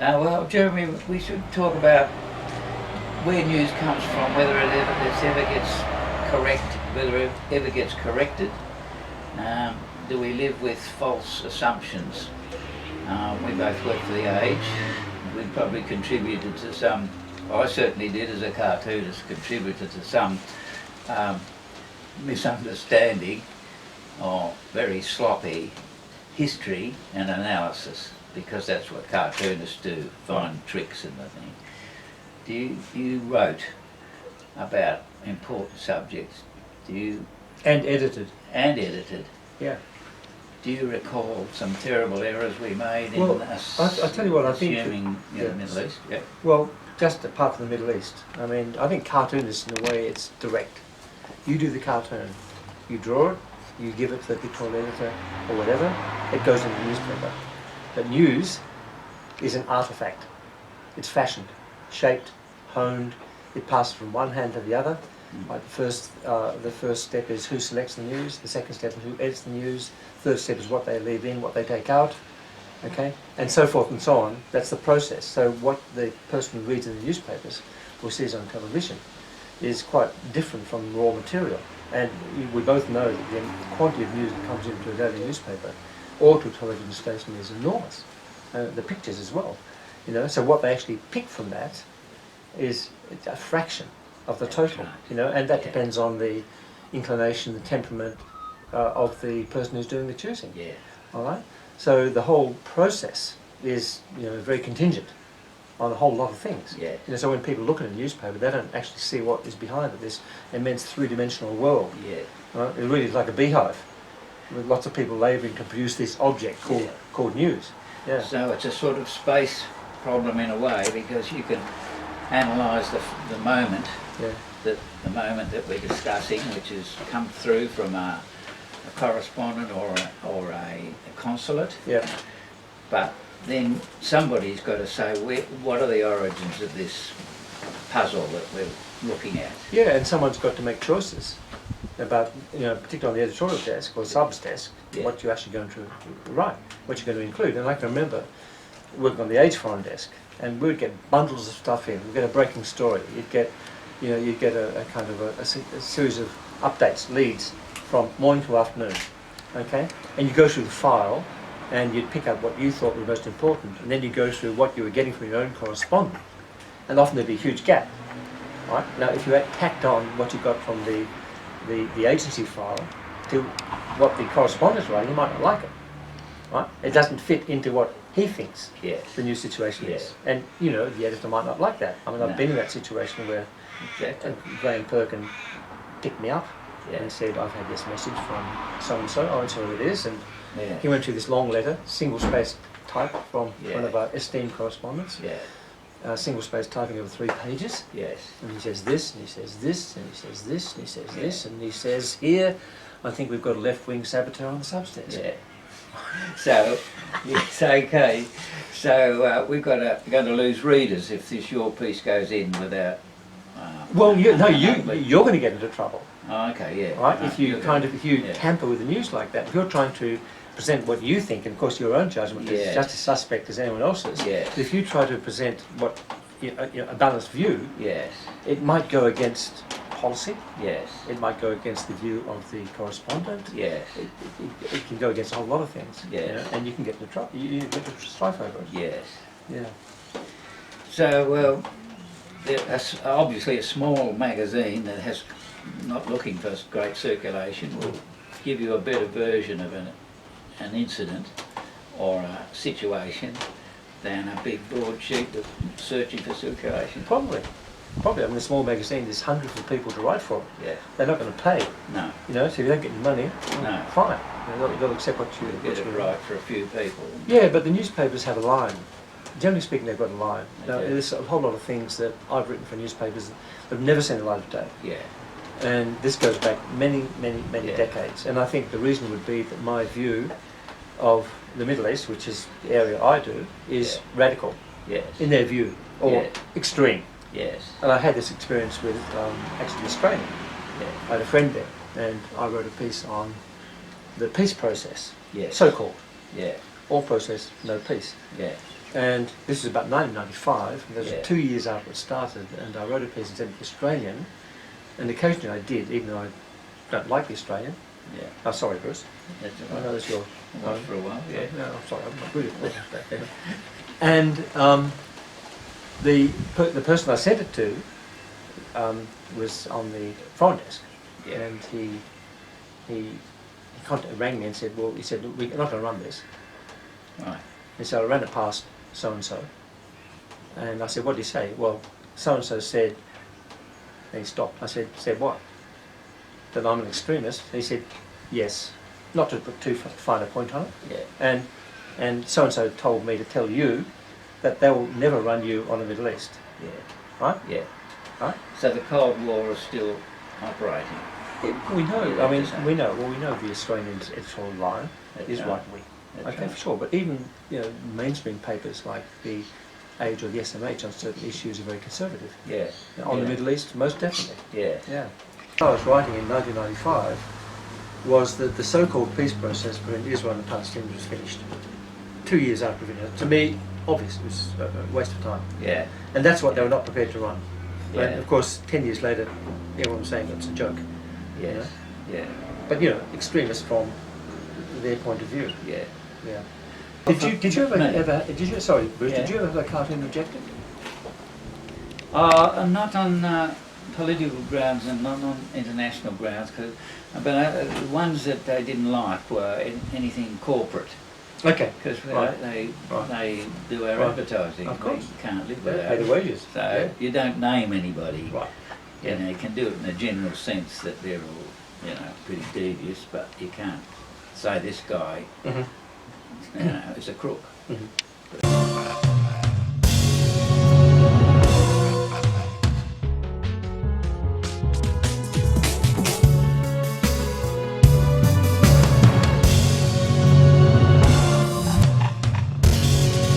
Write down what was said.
Well, Jeremy, we should talk about where news comes from, whether ever gets correct, whether it ever gets corrected. Do we live with false assumptions? We both work for the Age. We probably contributed to some, I certainly did as a cartoonist, contributed to some misunderstanding or very sloppy history and analysis, because that's what cartoonists do, find tricks in the thing. You wrote about important subjects. And edited. And edited. Yeah. Do you recall some terrible errors we made in us? I tell you what, I think assuming the Middle East? Yeah. Well, just apart from the Middle East, I think cartoonists, in a way, it's direct. You do the cartoon, you draw it, you give it to the pictorial editor or whatever, it goes in the newspaper. But news is an artifact. It's fashioned, shaped, honed. It passes from one hand to the other. Like the first step is who selects the news. The second step is who edits the news. Third step is what they leave in, what they take out. Okay, and so forth and so on. That's the process. So what the person who reads in the newspapers or sees on television is quite different from raw material. And we both know that the quantity of news that comes into a daily newspaper or to a television station is enormous. The pictures as well. So what they actually pick from that is a fraction of the total. And that depends on the inclination, the temperament of the person who's doing the choosing. Yeah. All right. So the whole process is very contingent on a whole lot of things. Yeah. So when people look at a newspaper, they don't actually see what is behind it. This immense three-dimensional world. Yeah. Right? It really is like a beehive with lots of people labouring to produce this object called news. Yeah. So it's a sort of space problem in a way, because you can analyse the moment, the moment that we're discussing, which has come through from a correspondent or a consulate. Yeah. But then somebody's got to say, what are the origins of this puzzle that we're looking at? Yeah, and someone's got to make choices about, particularly on the editorial desk or subs desk, what you're actually going to write, what you're going to include. And I can remember working on the Age foreign desk, and we'd get bundles of stuff in. We'd get a breaking story. You'd get a kind of a series of updates, leads from morning to afternoon. Okay, and you go through the file, and you'd pick up what you thought was most important, and then you go through what you were getting from your own correspondent, and often there'd be a huge gap. Right? Now, if you had tacked on what you got from the agency file to what the correspondent's writing, you might not like it. Right? It doesn't fit into what he thinks the new situation is. And, the editor might not like that. I've been in that situation where Graham Perkin picked me up and said, I've had this message from so-and-so, I won't say who it is, and he went through this long letter, single-spaced type from one of our esteemed correspondents. Single-spaced typing over 3 pages. Yes. And he says this, and he says this, and he says this, and he says this, and he says here, I think we've got a left-wing saboteur on the substance. Yeah. So, it's okay. So we're going to lose readers if your piece goes in without. Well, you're going to get into trouble. Oh, okay, yeah. Right? If you tamper with the news like that, if you're trying to present what you think, and of course your own judgment is just as suspect as anyone else's. Yes. If you try to present what a balanced view, yes, it might go against policy. Yes. It might go against the view of the correspondent. Yes. It can go against a whole lot of things. Yes. And you can get into trouble. You get into strife over it. Yes. Yeah. So, obviously a small magazine that has not looking for great circulation will give you a better version of an incident or a situation than a big broadsheet that's searching for circulation. Probably. A small magazine, there's hundreds of people to write for it. Yeah. They're not going to pay. No. So if you don't get your money, fine. They'll accept what you get it right for a few people. Yeah, but the newspapers have a line. Generally speaking, they've got a line. Now, there's a whole lot of things that I've written for newspapers that have never seen the light of day. Yeah. And this goes back many decades. And I think the reason would be that my view of the Middle East, which is the area I do, is radical. Yes. In their view, or extreme. Yes. And I had this experience with actually Australia. Yeah. I had a friend there, and I wrote a piece on the peace process. Yes. So-called. Yeah. All process, no peace. Yeah. And this was about 1995, and that was Yeah. 2 years after it started, and I wrote a piece and said the Australian, and occasionally I did, even though I don't like the Australian. Yeah. Oh, sorry, Bruce. That's I know that's your was for a while. Yeah. No, I'm sorry, I'm not really important about that. And the person I sent it to was on the foreign desk, Yeah. and he rang me and said, well, he said, look, we're not going to run this. Right. And so I ran it past so-and-so, and I said, what did he say? Well, so-and-so said, and he stopped. I said what? That I'm an extremist? And he said, yes. Not to put too fine a point on it. Yeah. And so-and-so told me to tell you that they will never run you on the Middle East. Yeah. Right? Yeah. Right? So the Cold War is still operating. We know, Yeah, I mean, that's we know the Australian editorial line That's is right. right-wing. That's Okay, right. for sure. But even, mainstream papers like the Age or the SMH on certain issues are very conservative. Yeah. On yeah. the Middle East, most definitely. Yeah. Yeah. What I was writing in 1995 was that the so-called peace process between Israel and the Palestinians was finished 2 years after it. To me, obviously, it was a waste of time. Yeah. And that's what they were not prepared to run. Yeah. And of course, 10 years later, everyone was saying it's a joke. Yes. Yeah. But extremists from their point of view. Yeah. Yeah. Did you ever sorry, Bruce, Yeah. did you ever have a cartoon rejected? Not on political grounds and not on international grounds, but the ones that they didn't like were anything corporate. Okay. Because Right. they do our Right. advertising. Of course. We can't live They without pay it. the wages. So Yeah. you don't name anybody. Right. You know, you can do it in a general sense that they're all, pretty devious, but you can't say this guy, Mm-hmm. is a crook. Mm-hmm.